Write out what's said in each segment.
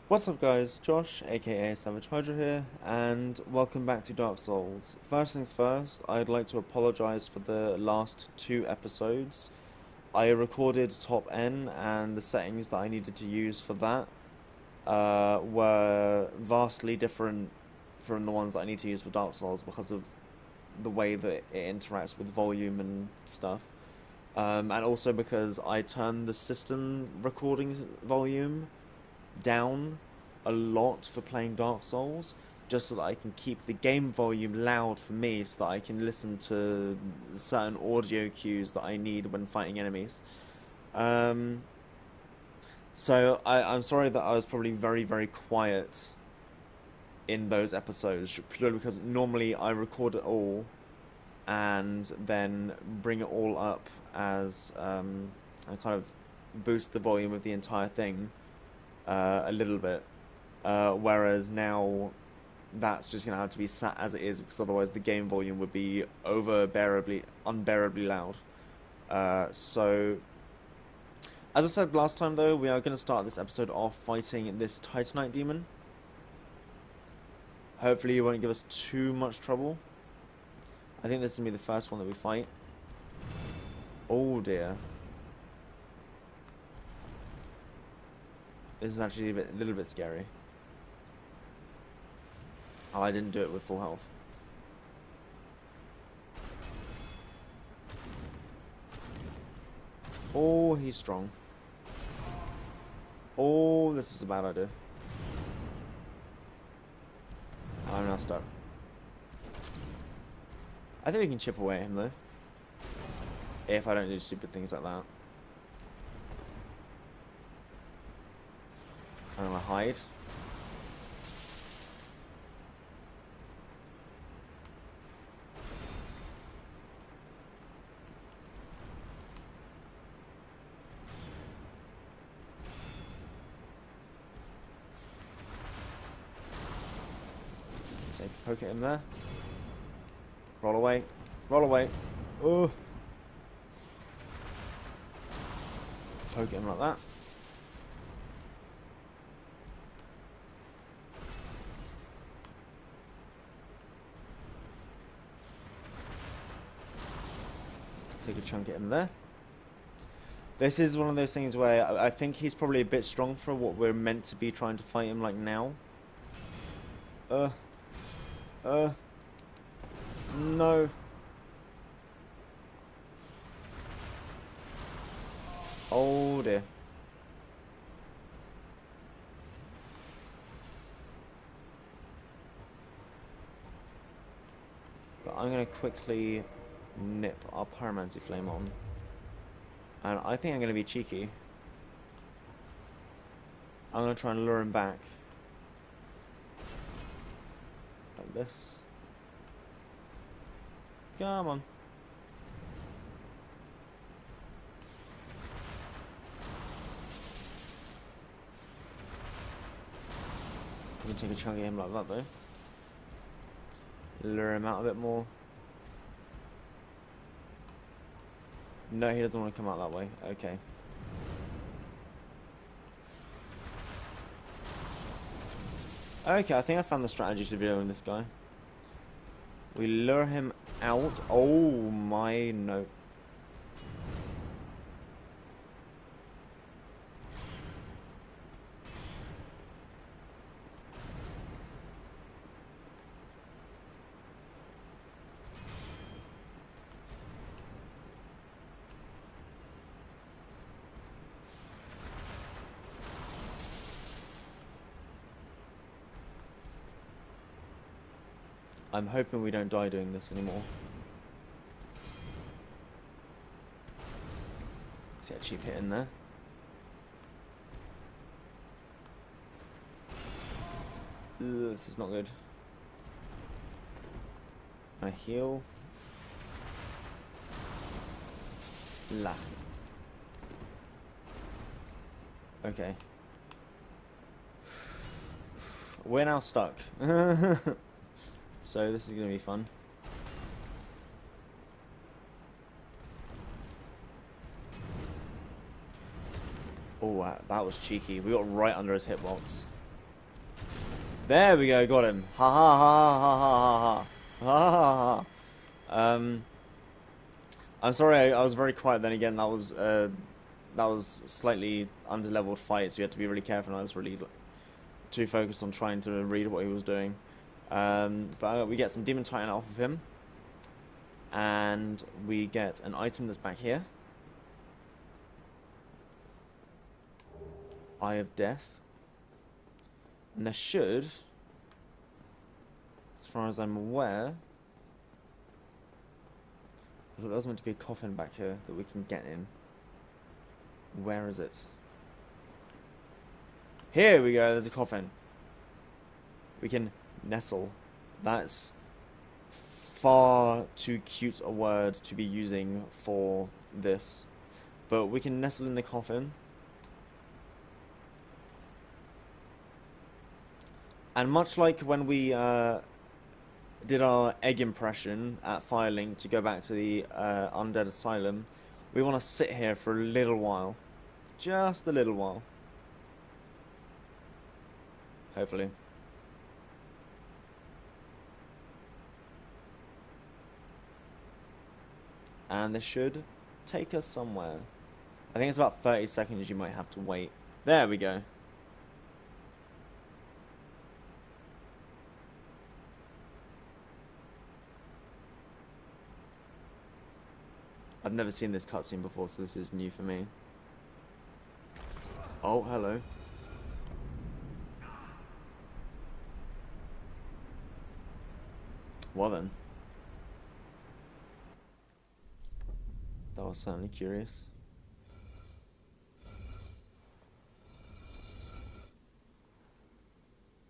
What's up guys, Josh aka Savage Hydra here, and welcome back to Dark Souls. First things first, I'd like to apologise for the last two episodes. I recorded top N and the settings that I needed to use for that were vastly different from the ones that I need to use for Dark Souls because of the way that it interacts with volume and stuff. And also because I turned the system recording volume down a lot for playing Dark Souls, just so that I can keep the game volume loud for me, so that I can listen to certain audio cues that I need when fighting enemies. Um, I'm sorry that I was probably very, very quiet in those episodes, purely because normally I record it all and then bring it all up as and kind of boost the volume of the entire thing a little bit. Whereas now that's just gonna have to be sat as it is, because otherwise the game volume would be unbearably loud. So, as I said last time though, we are going to start this episode off fighting this Titanite demon. Hopefully it won't give us too much trouble. I think this is going to be the first one that we fight. Oh dear. This is actually a little bit scary. Oh, I didn't do it with full health. Oh, he's strong. Oh, this is a bad idea. I'm now stuck. I think we can chip away at him though, if I don't do stupid things like that. I'm gonna hide. Take a poke at him there. Roll away. Roll away. Oh. Poke at him like that. Take a chunk at him there. This is one of those things where I think he's probably a bit strong for what we're meant to be trying to fight him like now. No. Oh dear. But I'm gonna quickly nip our Pyromancy Flame on. And I think I'm gonna be cheeky. I'm gonna try and lure him back. Like this. Come on. I'm gonna take a chunk at him like that though. Lure him out a bit more. No, he doesn't want to come out that way. Okay. Okay, I think I found the strategy to deal with this guy. We lure him out. Oh my no. I'm hoping we don't die doing this anymore. See a cheap hit in there. Ugh, this is not good. I heal. La. Okay. We're now stuck. So this is going to be fun. Oh, that was cheeky. We got right under his hitbox. There we go, got him. Ha ha ha ha ha ha ha ha ha. I'm sorry, I was very quiet then again. That was slightly under-leveled fight, so you had to be really careful. And I was really too focused on trying to read what he was doing. But we get some Demon Titan off of him, and we get an item that's back here. Eye of Death. And there should, as far as I'm aware, I thought there was meant to be a coffin back here that we can get in. Where is it? Here we go, there's a coffin. We can nestle. That's far too cute a word to be using for this. But we can nestle in the coffin. And much like when we did our egg impression at Firelink to go back to the Undead Asylum, we want to sit here for a little while. Just a little while. Hopefully. And this should take us somewhere. I think it's about 30 seconds you might have to wait. There we go. I've never seen this cutscene before, so this is new for me. Oh, hello. Well then. That was certainly curious.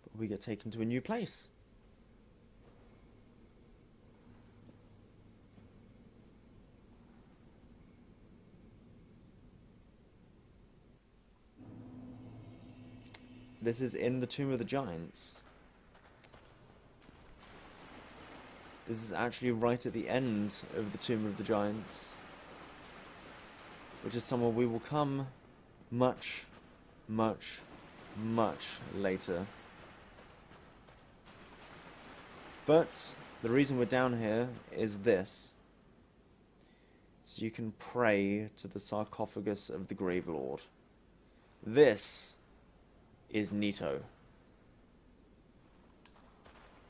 But we get taken to a new place. This is in the Tomb of the Giants. This is actually right at the end of the Tomb of the Giants, which is somewhere we will come much, much, much later. But the reason we're down here is this. So you can pray to the sarcophagus of the Grave Lord. This is Nito.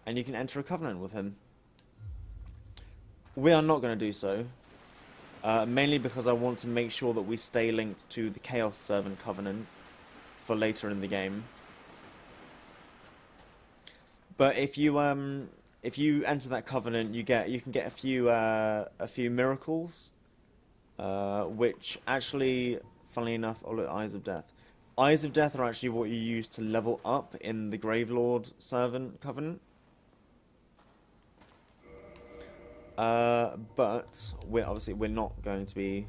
And you can enter a covenant with him. We are not going to do so. Mainly because I want to make sure that we stay linked to the Chaos Servant Covenant for later in the game. But if you enter that covenant, you can get a few miracles, which actually, funnily enough, oh look, Eyes of Death. Eyes of Death are actually what you use to level up in the Gravelord Servant Covenant. But we're not going to be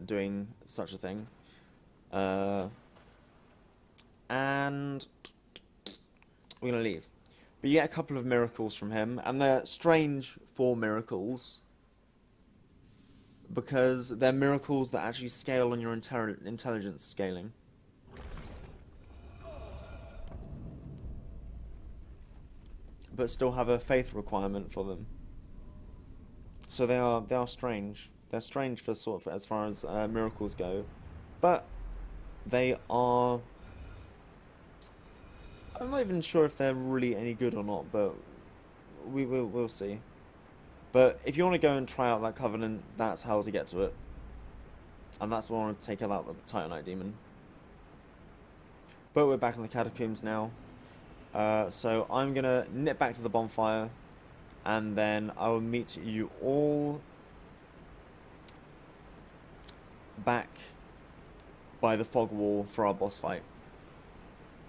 doing such a thing. And we're going to leave. But you get a couple of miracles from him, and they're strange 4 miracles. Because they're miracles that actually scale on your intelligence scaling. But still have a faith requirement for them. So they are strange. They're strange for sort of as far as miracles go, but they are. I'm not even sure if they're really any good or not, but we'll see. But if you want to go and try out that covenant, that's how to get to it, and that's what I wanted to take out the Titanite demon. But we're back in the catacombs now. So I'm gonna nip back to the bonfire, and then I will meet you all back by the fog wall for our boss fight.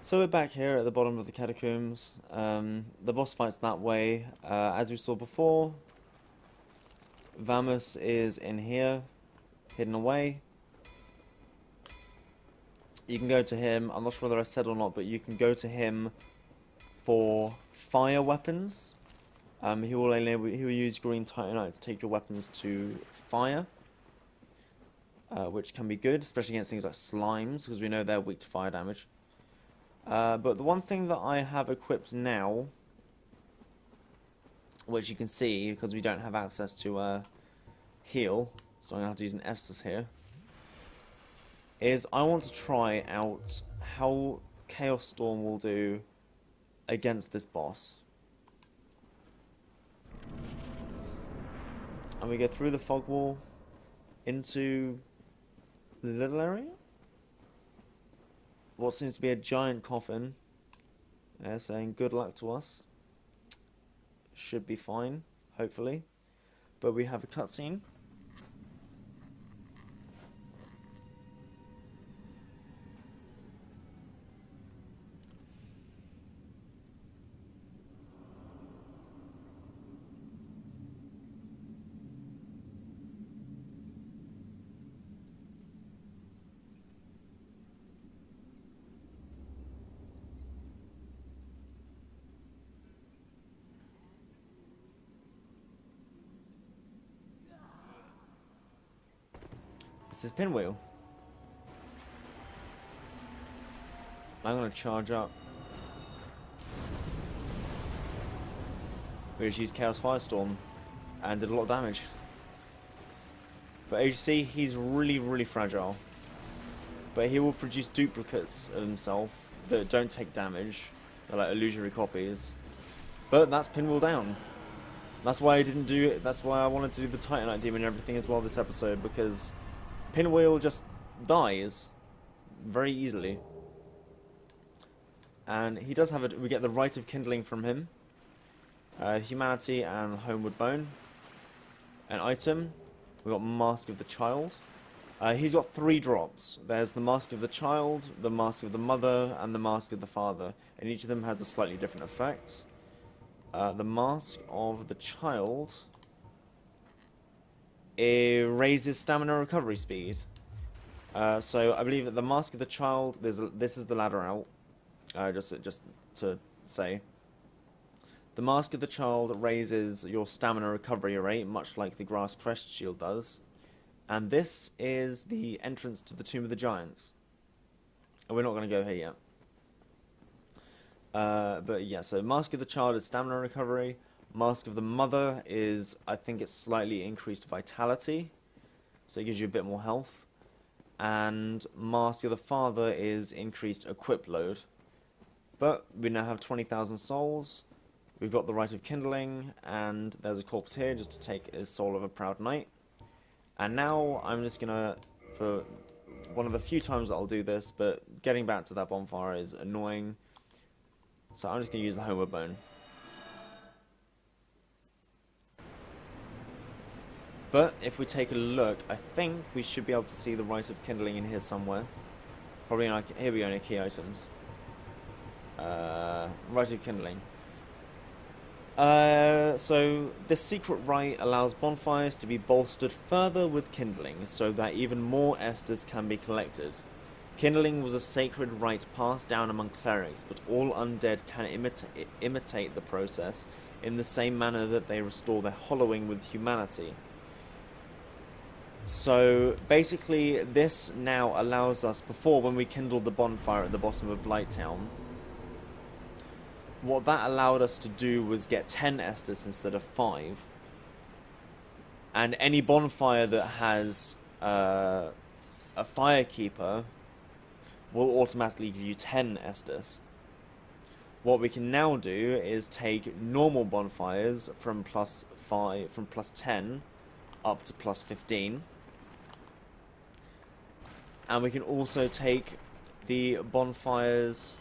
So we're back here at the bottom of the catacombs. The boss fight's that way. As we saw before, Vamus is in here, hidden away. You can go to him. I'm not sure whether I said or not, but you can go to him for fire weapons. He will use green titanite to take your weapons to fire, which can be good, especially against things like slimes, because we know they're weak to fire damage. But the one thing that I have equipped now, which you can see because we don't have access to heal, so I'm going to have to use an Estus here, is I want to try out how Chaos Storm will do against this boss. And we go through the fog wall into the little area. What seems to be a giant coffin. They're saying good luck to us. Should be fine, hopefully. But we have a cutscene. This is Pinwheel. I'm going to charge up. We just used Chaos Firestorm and did a lot of damage. But as you see, he's really, really fragile. But he will produce duplicates of himself that don't take damage. They're like illusory copies. But that's Pinwheel down. That's why I didn't do it. That's why I wanted to do the Titanite Demon and everything as well this episode, because Pinwheel just dies very easily. And he does have a... We get the Rite of Kindling from him. Humanity and Homeward Bone. An item. We got Mask of the Child. He's got 3 drops. There's the Mask of the Child, the Mask of the Mother, and the Mask of the Father. And each of them has a slightly different effect. The Mask of the Child... It raises stamina recovery speed. So I believe that the Mask of the Child, this is the ladder out. Just to say. The Mask of the Child raises your stamina recovery rate, much like the Grass Crest Shield does. And this is the entrance to the Tomb of the Giants. And we're not going to go here yet. But yeah, so Mask of the Child is stamina recovery. Mask of the Mother is, I think it's slightly increased vitality, so it gives you a bit more health. And Mask of the Father is increased equip load. But we now have 20,000 souls, we've got the Rite of Kindling, and there's a corpse here just to take a soul of a proud knight. And now I'm just gonna, for one of the few times that I'll do this, but getting back to that bonfire is annoying, so I'm just gonna use the Homeward Bone. But if we take a look, I think we should be able to see the Rite of Kindling in here somewhere. Probably in our, here we go, in our key items. Rite of Kindling. So this secret rite allows bonfires to be bolstered further with kindling, so that even more Estus can be collected. Kindling was a sacred rite passed down among clerics, but all undead can imitate the process in the same manner that they restore their hollowing with humanity. So basically this now allows us, before when we kindled the bonfire at the bottom of Blighttown, what that allowed us to do was get 10 Estus instead of 5. And any bonfire that has a firekeeper will automatically give you 10 Estus. What we can now do is take normal bonfires from plus 10 up to plus 15. And we can also take the bonfires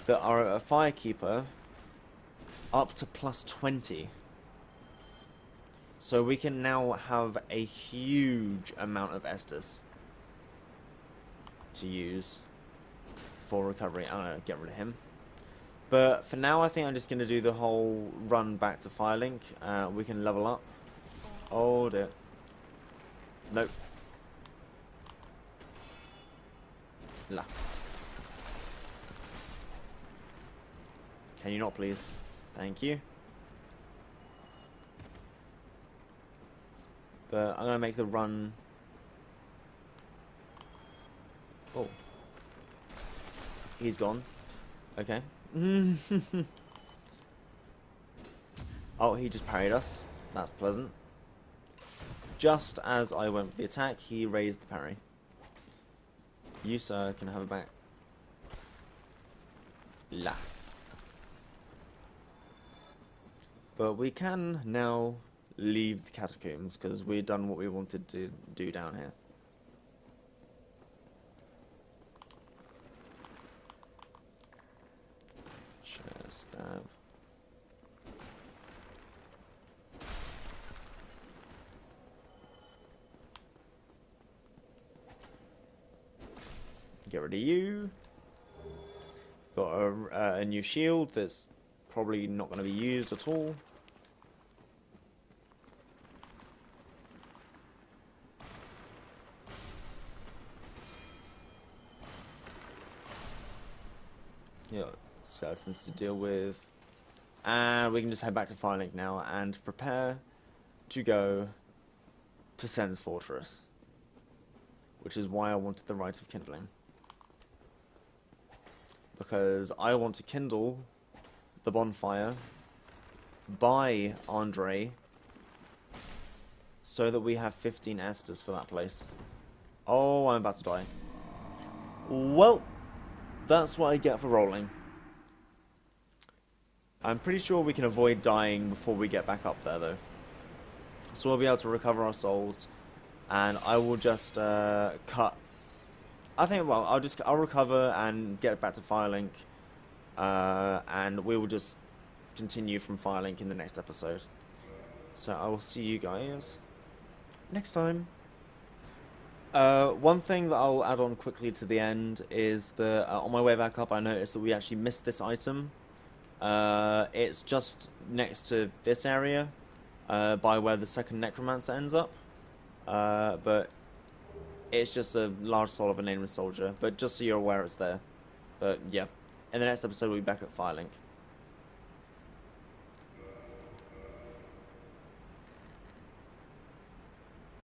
that are a firekeeper up to plus 20. So we can now have a huge amount of Estus to use for recovery. I'm going to get rid of him. But for now, I think I'm just going to do the whole run back to Firelink. We can level up. Oh dear. Nope. La. Can you not, please? Thank you. But I'm going to make the run. Oh. He's gone. Okay. Oh, he just parried us. That's pleasant. Just as I went for the attack, he raised the parry. You, sir, can have it back. La. But we can now leave the catacombs, because we've done what we wanted to do down here. Stab. Get rid of you. Got a new shield that's probably not going to be used at all. Yeah, skeletons to deal with. And we can just head back to Firelink now and prepare to go to Sen's Fortress. Which is why I wanted the Rite of Kindling. Because I want to kindle the bonfire by Andre so that we have 15 Esters for that place. Oh, I'm about to die. Well, that's what I get for rolling. I'm pretty sure we can avoid dying before we get back up there, though. So we'll be able to recover our souls, and I will just cut. I think, well, I'll recover and get back to Firelink, and we will just continue from Firelink in the next episode. So I will see you guys next time. One thing that I'll add on quickly to the end is that on my way back up, I noticed that we actually missed this item. It's just next to this area, by where the second Necromancer ends up. But it's just a large soul of a nameless soldier. But just so you're aware, it's there. But yeah, in the next episode, we'll be back at Firelink.